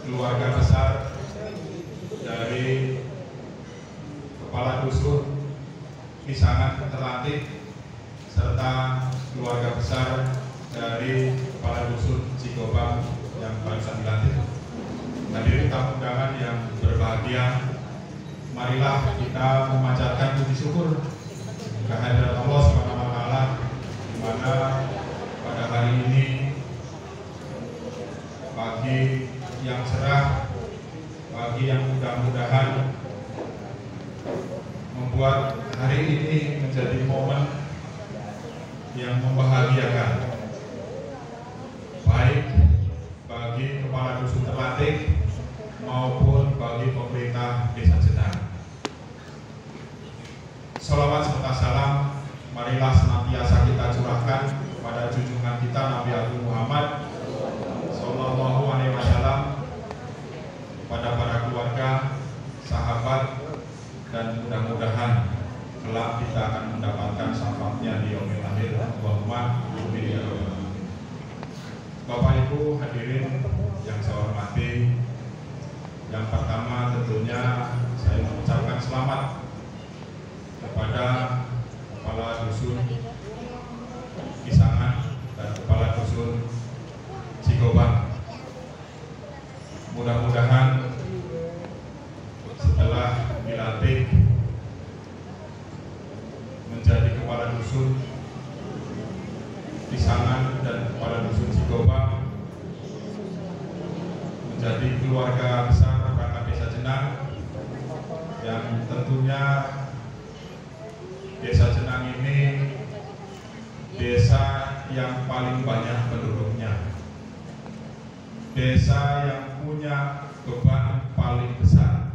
keluarga besar dari Kepala Dusun Pisangan Terlantik serta keluarga besar dari Kepala Dusun Cikobang yang barusan dilantik. Hadirin tamu undangan yang berbahagia, marilah kita memanjatkan puji syukur kehadirat Allah SWT, di mana pada hari ini pagi yang cerah, pagi yang mudah-mudahan membuat hari ini menjadi momen yang membahagiakan, baik bagi Kepala Dusun Terlantik maupun bagi pemerintah Desa Jenang. Sholawat serta salam marilah senantiasa kita curahkan pada junjungan kita Nabi Agung Muhammad Sallallahu Alaihi Wasallam, pada para keluarga, sahabat, dan mudah-mudahan kelak kita akan mendapatkan syafaatnya di yaumil akhir. Allahumma amin ya rabbal alamin. Bapak Ibu hadirin yang saya hormati, yang pertama tentunya saya mengucapkan selamat kepada Kepala Dusun Pisangan dan Kepala Dusun Cikobang. Mudah-mudahan setelah dilantik menjadi Kepala Dusun Pisangan dan Kepala Dusun Cikobang, menjadi keluarga besar perangkat Desa Jenang, yang tentunya Desa Jenang ini desa yang paling banyak penduduknya, desa yang punya beban paling besar,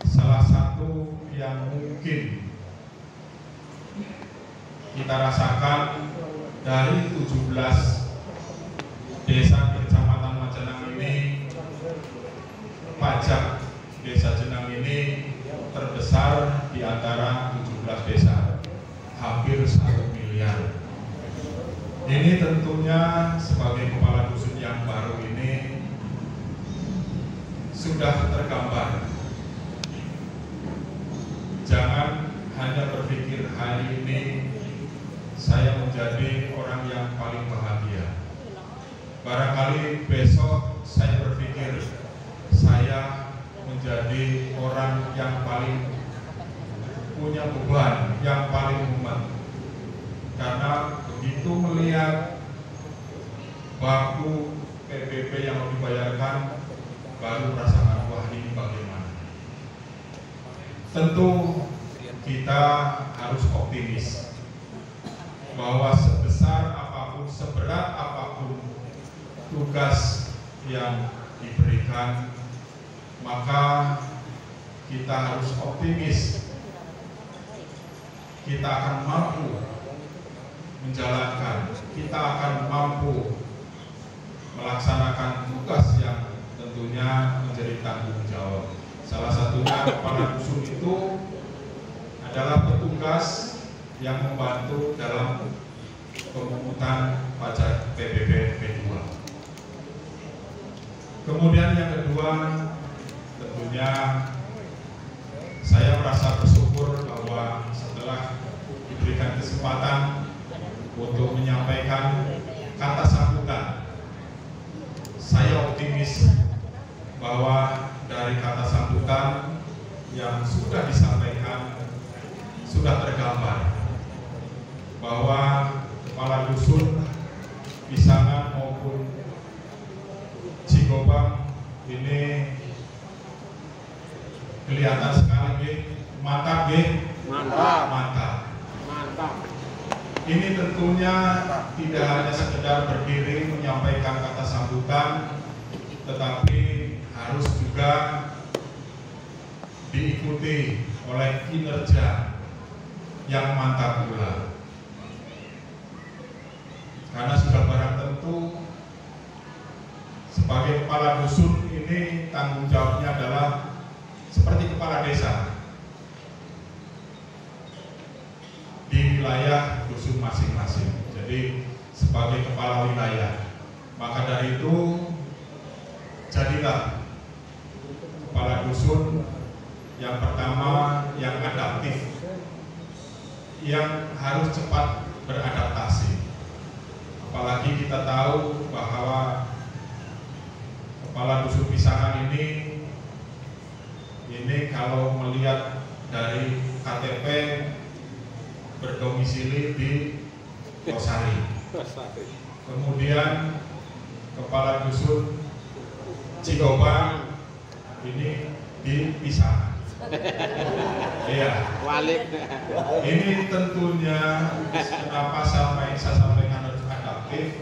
salah satu yang mungkin kita rasakan dari 17 desa Kecamatan Majenang ini. Pajak Desa Jenang ini terbesar di antara 17 desa, hampir 1 miliar. Ini tentunya sebagai Kepala Dusun yang baru ini sudah tergambar. Jangan hanya berpikir hari ini saya menjadi orang yang paling bahagia. Barangkali besok saya berpikir saya menjadi orang yang paling punya beban, yang paling mumet. Karena begitu melihat baku PPP yang dibayarkan, baru merasakan wah ini bagaimana. Tentu kita harus optimis bahwa sebesar apapun, seberat apapun tugas yang diberikan, maka kita harus optimis kita akan mampu menjalankan, kita akan mampu melaksanakan tugas yang tentunya menjadi tanggung jawab. Salah satunya Kepala Dusun itu adalah petugas yang membantu dalam pemungutan pajak PPP P2. Kemudian yang kedua, tentunya saya merasa bersyukur bahwa setelah diberikan kesempatan untuk menyampaikan kata sambutan, saya optimis bahwa dari kata sambutan yang sudah disampaikan sudah tergambar bahwa Kepala Dusun Pisangan maupun Cikobang ini kelihatan sekali mantap, mantap. Ini tentunya tidak hanya sekedar berdiri menyampaikan kata sambutan, tetapi harus juga diikuti oleh kinerja yang mantap pula. Karena sudah barang tentu sebagai Kepala Dusun ini tanggung jawabnya adalah seperti Kepala Desa di wilayah dusun masing-masing. Jadi sebagai Kepala Wilayah, maka dari itu jadilah kita kepala dusun yang pertama yang adaptif, yang harus cepat beradaptasi. Apalagi kita tahu bahwa kepala dusun Pisangan ini kalau melihat dari KTP berdomisili di Losari. Kemudian kepala dusun Cigobang ini di Pisangan. Iya. Ini tentunya kenapa saya sampaikan harus adaptif,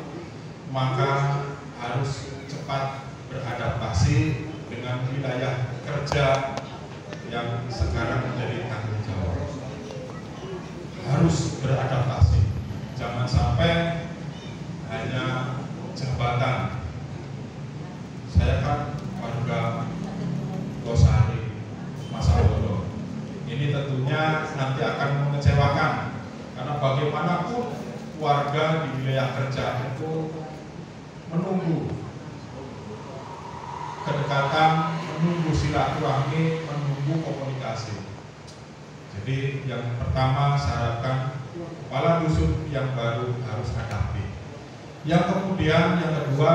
maka harus cepat beradaptasi dengan wilayah kerja yang sekarang menjadi tanggung jawab. Harus beradaptasi, jangan sampai hanya jabatan. Saya kan warga Losari, Masa Bodo. Ini tentunya nanti akan mengecewakan, karena bagaimanapun warga di wilayah kerja itu menunggu kedekatan, menunggu silaturahmi, menunggu komunikasi. Jadi yang pertama saya harapkan kepala dusun yang baru harus adaptif. Yang kemudian yang kedua,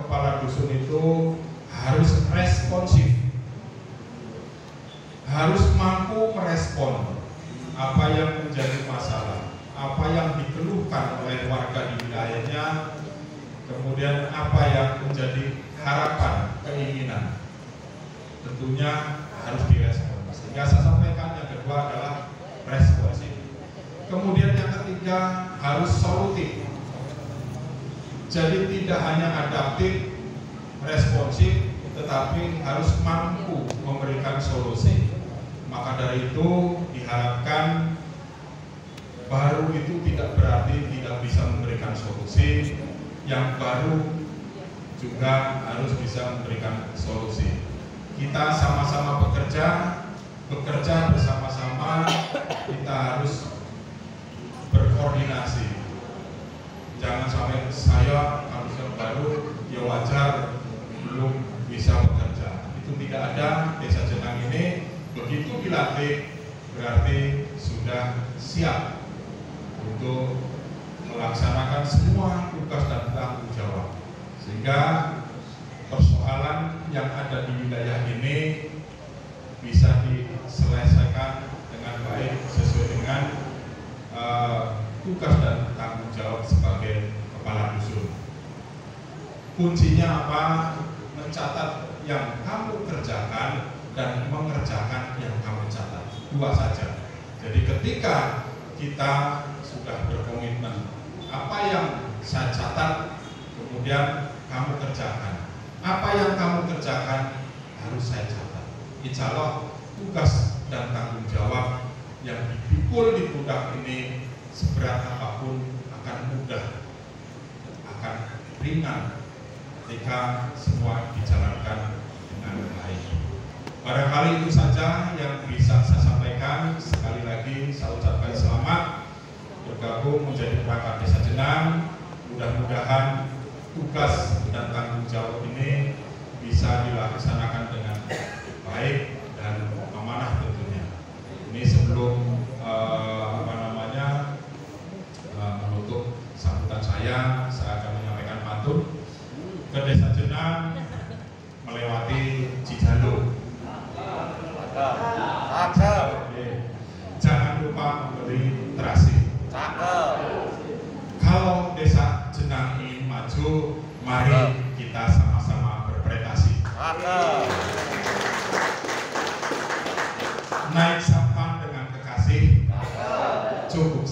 kepala dusun itu harus responsif, harus mampu merespon apa yang menjadi masalah, apa yang dikeluhkan oleh warga di wilayahnya, kemudian apa yang menjadi harapan, keinginan, tentunya harus direspon. Sehingga saya sampaikan yang kedua adalah responsif. Kemudian yang ketiga harus solutif. Jadi tidak hanya adaptif, responsif, tetapi harus mampu memberikan solusi. Maka dari itu diharapkan baru itu tidak berarti tidak bisa memberikan solusi, yang baru juga harus bisa memberikan solusi. Kita sama-sama bekerja bersama-sama, kita harus berkoordinasi. Jangan sampai saya kalau baru ya wajar belum bisa bekerja. Itu tidak ada. Desa Jenang ini begitu dilatih berarti sudah siap untuk melaksanakan semua tugas dan tanggung jawab. Sehingga persoalan yang ada di wilayah ini bisa diselesaikan dengan baik sesuai dengan tugas dan tanggung jawab sebagai kepala dusun. Kuncinya apa? Mencatat yang kamu kerjakan dan mengerjakan yang kamu catat. Dua saja. Jadi ketika kita sudah berkomitmen, apa yang saya catat kemudian kamu kerjakan, apa yang kamu kerjakan harus saya catat. Insya Allah tugas dan tanggung jawab yang dipikul di pundak ini seberat apapun akan mudah, akan ringan ketika semua dijalankan dengan baik. Barangkali itu saja yang bisa saya sampaikan. Sekali lagi saya ucapkan selamat bergabung menjadi perangkat Desa Jenang. Mudah-mudahan tugas dan tanggung jawab ini bisa dilaksanakan dengan baik dan amanah tentunya. Ini sebelum menutup sambutan saya akan menyampaikan pantun ke Desa Jenang melewati Cijalo. Jangan lupa membeli terasi. Kalau Desa Jenang ingin maju, mari kita sama-sama berprestasi. Naik sampan dengan kekasih, cukup